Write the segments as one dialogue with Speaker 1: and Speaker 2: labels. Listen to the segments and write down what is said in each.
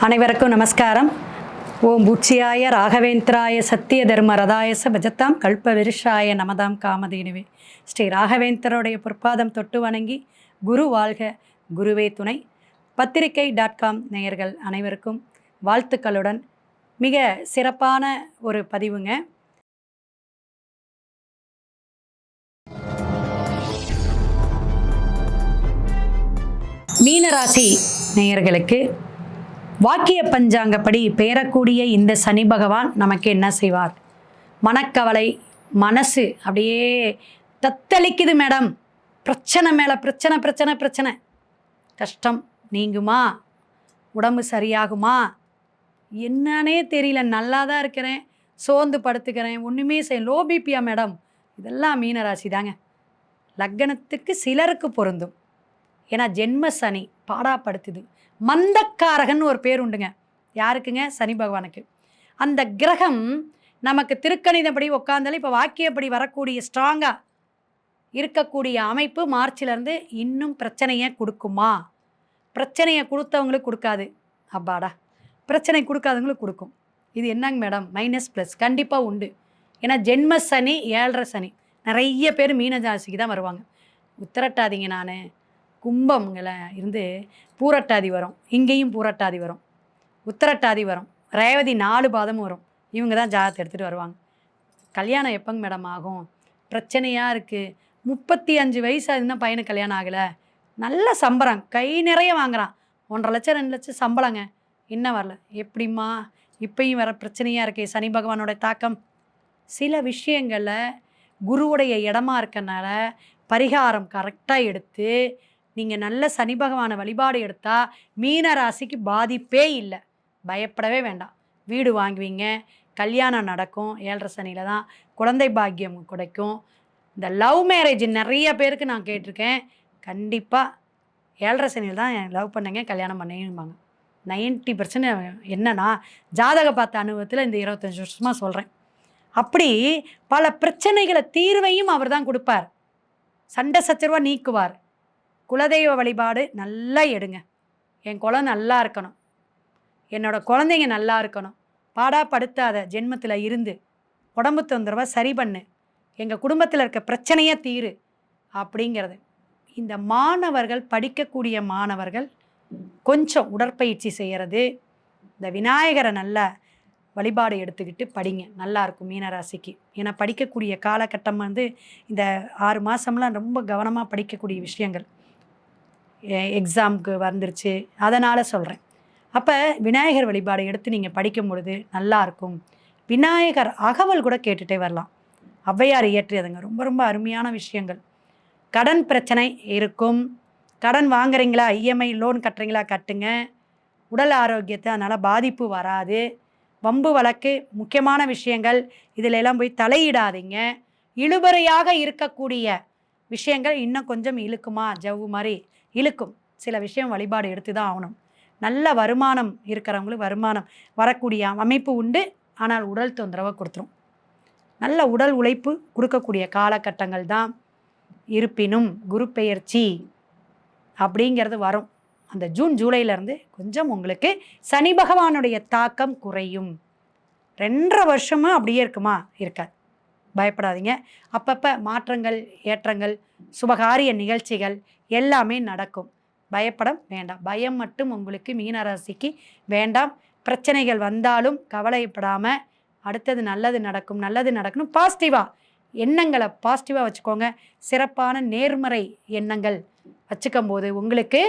Speaker 1: அனைவருக்கும் நமஸ்காரம். ஓம் பூச்சியாய ராகவேந்திராய சத்திய தர்ம ரதாயச பஜத்தாம் கல்ப விருஷாய நமதாம் காமதேனுவே. ஸ்ரீ ராகவேந்திரோடைய பொற்பாதம் தொட்டு வணங்கி குரு வாழ்க, குருவே துணை. பத்திரிகை.com நேயர்கள் அனைவருக்கும் வாழ்த்துக்களுடன் மிக சிறப்பான ஒரு பதிவுங்க. மீனராசி நேயர்களுக்கு வாக்கிய பஞ்சாங்கப்படி பெயரக்கூடிய இந்த சனி பகவான் நமக்கு என்ன செய்வார்? மனக்கவலை, மனசு அப்படியே தத்தளிக்குது மேடம், பிரச்சனை மேலே பிரச்சனை பிரச்சனை பிரச்சனை, கஷ்டம் நீங்குமா? உடம்பு சரியாகுமா? என்னன்னே தெரியல, நல்லா தான் இருக்கிறேன், சோர்ந்து படுத்துக்கிறேன், ஒன்றுமே லோ பிபியா மேடம். இதெல்லாம் மீனராசி தாங்க. லக்னத்துக்கு சிலருக்கு பொருந்தும். ஏன்னா ஜென்ம சனி பாடாப்படுத்துது. மந்தக்காரகன் ஒரு பேர் உண்டுங்க. யாருக்குங்க? சனி பகவானுக்கு. அந்த கிரகம் நமக்கு திருக்கணிதப்படி உட்காந்தாலும் இப்போ வாக்கியப்படி வரக்கூடிய ஸ்ட்ராங்காக இருக்கக்கூடிய அமைப்பு மார்ச்சிலேருந்து இன்னும் பிரச்சனையை கொடுக்குமா? பிரச்சனையை கொடுத்தவங்களுக்கு கொடுக்காது, அப்பாடா. பிரச்சனை கொடுக்காதவங்களுக்கு கொடுக்கும். இது என்னங்க மேடம்? மைனஸ் ப்ளஸ் கண்டிப்பாக உண்டு. ஏன்னா ஜென்ம சனி, 7.5 சனி. நிறைய பேர் மீனராசிக்கு தான் வருவாங்க. உத்திரட்டாதீங்க, நான் கும்பங்களை இருந்து பூரட்டாதி வரும், இங்கேயும் பூரட்டாதி வரும், உத்திரட்டாதி வரும், ரேவதி 4 பாதமும் வரும். இவங்க தான் ஜாதகத்தை எடுத்துகிட்டு வருவாங்க. கல்யாணம் எப்போங்க மேடம் ஆகும்? பிரச்சனையாக இருக்குது. 35 வயசு இன்னும் பையனுக்கு கல்யாணம் ஆகலை. நல்ல சம்பளம், கை நிறைய வாங்குகிறான், 1.5 லட்சம் 2 லட்சம் சம்பளங்க, இன்னும் வரல. எப்படிம்மா? இப்பயும் வர பிரச்சனையாக இருக்கே. சனி பகவானோட தாக்கம். சில விஷயங்களில் குருவுடைய இடமா இருக்கனால பரிகாரம் கரெக்டாக எடுத்து நீங்கள் நல்ல சனி பகவானை வழிபாடு எடுத்தால் மீனராசிக்கு பாதிப்பே இல்லை. பயப்படவே வேண்டாம். வீடு வாங்குவீங்க, கல்யாணம் நடக்கும். 7.5 சனியில் தான் குழந்தை பாக்கியம் கிடைக்கும். இந்த லவ் மேரேஜ் நிறைய பேருக்கு நான் கேட்டிருக்கேன். கண்டிப்பாக 7.5 சனியில் தான் லவ் பண்ணுங்க, கல்யாணம் பண்ணிப்பாங்க. 90% என்னன்னா ஜாதக பார்த்த அனுபவத்தில் இந்த 25 வருஷமாக சொல்கிறேன். அப்படி பல பிரச்சனைகளை தீர்வையும் அவர் தான் கொடுப்பார். சண்டை சச்சரவாக நீக்குவார். குலதெய்வ வழிபாடு நல்லா எடுங்க. என் குலம் நல்லா இருக்கணும், என்னோடய குழந்தைங்க நல்லா இருக்கணும், பாடாப்படுத்தாத ஜென்மத்தில் இருந்து உடம்பு தொந்தரவை சரி பண்ணு, எங்கள் குடும்பத்தில் இருக்க பிரச்சனையே தீரு அப்படிங்கிறது. இந்த மாணவர்கள், படிக்கக்கூடிய மாணவர்கள் கொஞ்சம் உடற்பயிற்சி செய்கிறது, இந்த விநாயகரை நல்லா வழிபாடு எடுத்துக்கிட்டு படிங்க, நல்லாயிருக்கும் மீனராசிக்கு. ஏன்னா படிக்கக்கூடிய காலகட்டம் இந்த 6 மாதம்லாம் ரொம்ப கவனமாக படிக்கக்கூடிய விஷயங்கள் எக்ஸாமுக்கு வந்துருச்சு, அதனால் சொல்கிறேன். அப்போ விநாயகர் வழிபாடு எடுத்து நீங்கள் படிக்கும் பொழுது நல்லாயிருக்கும். விநாயகர் அகவல் கூட கேட்டுகிட்டே வரலாம். ஔவையார் இயற்றியதுங்க, ரொம்ப ரொம்ப அருமையான விஷயங்கள். கடன் பிரச்சனை இருக்கும், கடன் வாங்குறீங்களா, இஎம்ஐ லோன் கட்டுறீங்களா, கட்டுங்க. உடல் ஆரோக்கியத்தை அதனால் பாதிப்பு வராது. வம்பு வழக்கு, முக்கியமான விஷயங்கள் இதில் எல்லாம் போய் தலையிடாதீங்க. இழுபறையாக இருக்கக்கூடிய விஷயங்கள் இன்னும் கொஞ்சம் இழுக்குமா, ஜவ்வு மாதிரி இழுக்கும். சில விஷயம் வழிபாடு எடுத்து தான் ஆகணும். நல்ல வருமானம் இருக்கிறவங்களுக்கு வருமானம் வரக்கூடிய அமைப்பு உண்டு. ஆனால் உடல் தொந்தரவை கொடுத்துரும். நல்ல உடல் உழைப்பு கொடுக்கக்கூடிய காலகட்டங்கள் தான். இருப்பினும் குரு பெயர்ச்சி அப்படிங்கிறது வரும். அந்த ஜூன் ஜூலையிலேருந்து கொஞ்சம் உங்களுக்கு சனி பகவானுடைய தாக்கம் குறையும். 2.5 வருஷமாக அப்படியே இருக்குமா? இருக்காது. பயப்படாதீங்க. அப்பப்போ மாற்றங்கள், ஏற்றங்கள், சுபகாரிய நிகழ்ச்சிகள் எல்லாமே நடக்கும். பயப்பட வேண்டாம். பயம் மட்டும் உங்களுக்கு மீனராசிக்கு வேண்டாம். பிரச்சனைகள் வந்தாலும் கவலைப்படாமல் அடுத்தது நல்லது நடக்கும், நல்லது நடக்கணும். பாசிட்டிவாக எண்ணங்களை பாசிட்டிவாக வச்சுக்கோங்க. சிறப்பான நேர்மறை எண்ணங்கள் வச்சுக்கும் போது உங்களுக்கு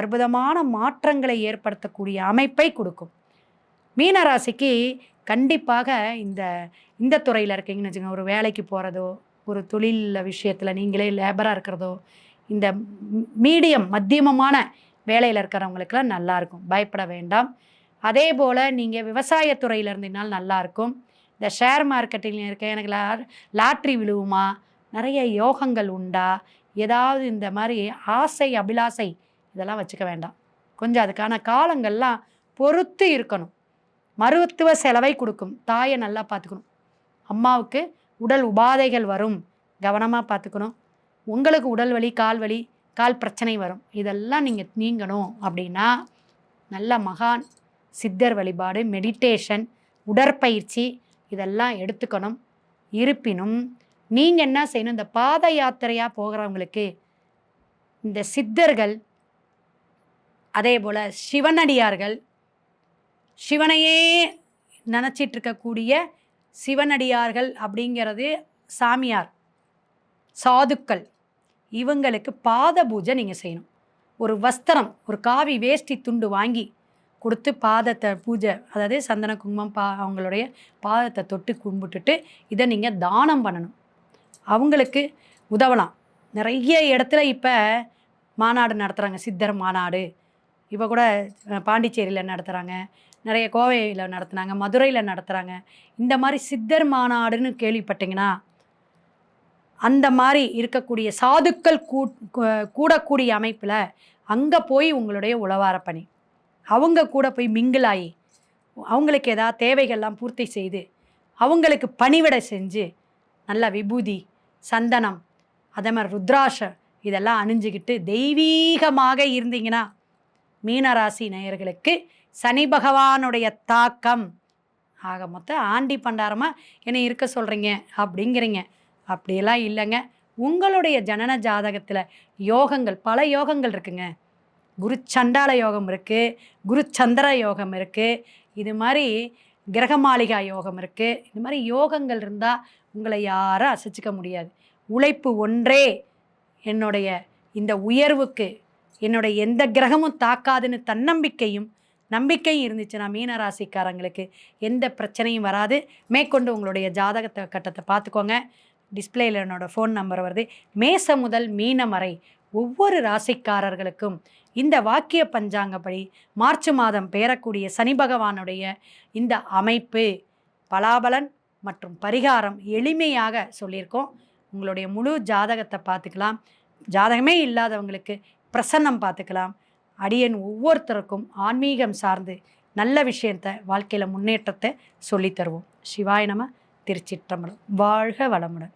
Speaker 1: அற்புதமான மாற்றங்களை ஏற்படுத்தக்கூடிய அமைப்பை கொடுக்கும். மீனராசிக்கு கண்டிப்பாக இந்த துறையில் இருக்கீங்கன்னு வச்சுக்கோங்க, ஒரு வேலைக்கு போகிறதோ, ஒரு தொழில் விஷயத்தில் நீங்களே லேபராக இருக்கிறதோ, இந்த மீடியம் மத்தியமமான வேலையில் இருக்கிறவங்களுக்கெல்லாம் நல்லாயிருக்கும். பயப்பட வேண்டாம். அதே போல் நீங்கள் விவசாயத்துறையில் இருந்தீங்கனாலும் நல்லாயிருக்கும். இந்த ஷேர் மார்க்கெட்டில் இருக்க எனக்கு லாட்ரி விழுவுமா, நிறைய யோகங்கள் உண்டா, ஏதாவது இந்த மாதிரி ஆசை அபிலாசை இதெல்லாம் வச்சுக்க வேண்டாம். கொஞ்சம் அதுக்கான காலங்கள்லாம் பொறுத்து இருக்கணும். மருத்துவ செலவை கொடுக்கும். தாயை நல்லா பார்த்துக்கணும். அம்மாவுக்கு உடல் உபாதைகள் வரும், கவனமாக பார்த்துக்கணும். உங்களுக்கு உடல் வலி, கால் வலி, கால் பிரச்சனை வரும். இதெல்லாம் நீங்கள் நீங்கணும் அப்படின்னா நல்ல மகான் சித்தர் வழிபாடு, மெடிடேஷன், உடற்பயிற்சி இதெல்லாம் எடுத்துக்கணும். இருப்பினும் நீங்கள் என்ன செய்யணும், இந்த பாத யாத்திரையாக போகிறவங்களுக்கு இந்த சித்தர்கள், அதே போல் சிவனடியார்கள், சிவனையே நினச்சிட்டு இருக்கக்கூடிய சிவனடியார்கள் அப்படிங்கிறது சாமியார், சாதுக்கள், இவங்களுக்கு பாத பூஜை நீங்கள் செய்யணும். ஒரு வஸ்திரம், ஒரு காவி வேஷ்டி துண்டு வாங்கி கொடுத்து பாதத்தை பூஜை, அதாவது சந்தன குங்குமம் அவங்களுடைய பாதத்தை தொட்டு கும்பிட்டுட்டு இதை நீங்கள் தானம் பண்ணணும். அவங்களுக்கு உதவலாம். நிறைய இடத்துல இப்போ மாநாடு நடத்துகிறாங்க, சித்தர் மாநாடு. இப்போ கூட பாண்டிச்சேரியில் நடத்துகிறாங்க, நிறைய கோவையில் நடத்துனாங்க, மதுரையில் நடத்துகிறாங்க. இந்த மாதிரி சித்தர் மாநாடுன்னு கேள்விப்பட்டிங்கன்னா அந்த மாதிரி இருக்கக்கூடிய சாதுக்கள் கூடக்கூடிய அமைப்பில் அங்கே போய் உங்களுடைய உழவார பணி, அவங்க கூட போய் மிங்கிளாகி அவங்களுக்கு ஏதாவது தேவைகள்லாம் பூர்த்தி செய்து அவங்களுக்கு பணிவிடை செஞ்சு நல்லா விபூதி, சந்தனம், அதே மாதிரி ருத்ராட்சம் இதெல்லாம் அணிஞ்சிக்கிட்டு தெய்வீகமாக இருந்தீங்கன்னா மீனராசி நேயர்களுக்கு சனி பகவானுடைய தாக்கம் ஆக மொத்தம் ஆண்டி பண்டாரமாக என்னை இருக்க சொல்கிறீங்க அப்படிங்கிறீங்க. அப்படியெல்லாம் இல்லைங்க. உங்களுடைய ஜனன ஜாதகத்தில் யோகங்கள், பல யோகங்கள் இருக்குங்க. குரு சண்டால யோகம் இருக்குது, குரு சந்திர யோகம் இருக்குது, இது மாதிரி கிரகமாளிகா யோகம் இருக்குது. இது மாதிரி யோகங்கள் இருந்தால் உங்களை யாரும் அசைச்சிக்க முடியாது. உழைப்பு ஒன்றே என்னுடைய இந்த உயர்வுக்கு என்னுடைய எந்த கிரகமும் தாக்காதுன்னு தன்னம்பிக்கையும் நம்பிக்கையும் இருந்துச்சுன்னா மீனராசிக்காரங்களுக்கு எந்த பிரச்சனையும் வராது. மேற்கொண்டு உங்களுடைய ஜாதகத்தை கட்டத்தை பார்த்துக்கோங்க. டிஸ்பிளேயில் என்னோடய ஃபோன் நம்பர் வருது. மேசம் முதல் மீனம் வரை ஒவ்வொரு ராசிக்காரர்களுக்கும் இந்த வாக்கிய பஞ்சாங்கப்படி மார்ச் மாதம் பெறக்கூடிய சனி பகவானுடைய இந்த அமைப்பு, பலாபலன் மற்றும் பரிகாரம் எளிமையாக சொல்லியிருக்கோம். உங்களுடைய முழு ஜாதகத்தை பார்த்துக்கலாம். ஜாதகமே இல்லாதவங்களுக்கு பிரசன்னம் பார்த்துக்கலாம். அடியன் ஒவ்வொருத்தருக்கும் ஆன்மீகம் சார்ந்து நல்ல விஷயத்தை, வாழ்க்கையில் முன்னேற்றத்தை சொல்லித்தருவோம். சிவாய நம. திருச்சிற்றம்பலம். வாழ்க வளமுடன்.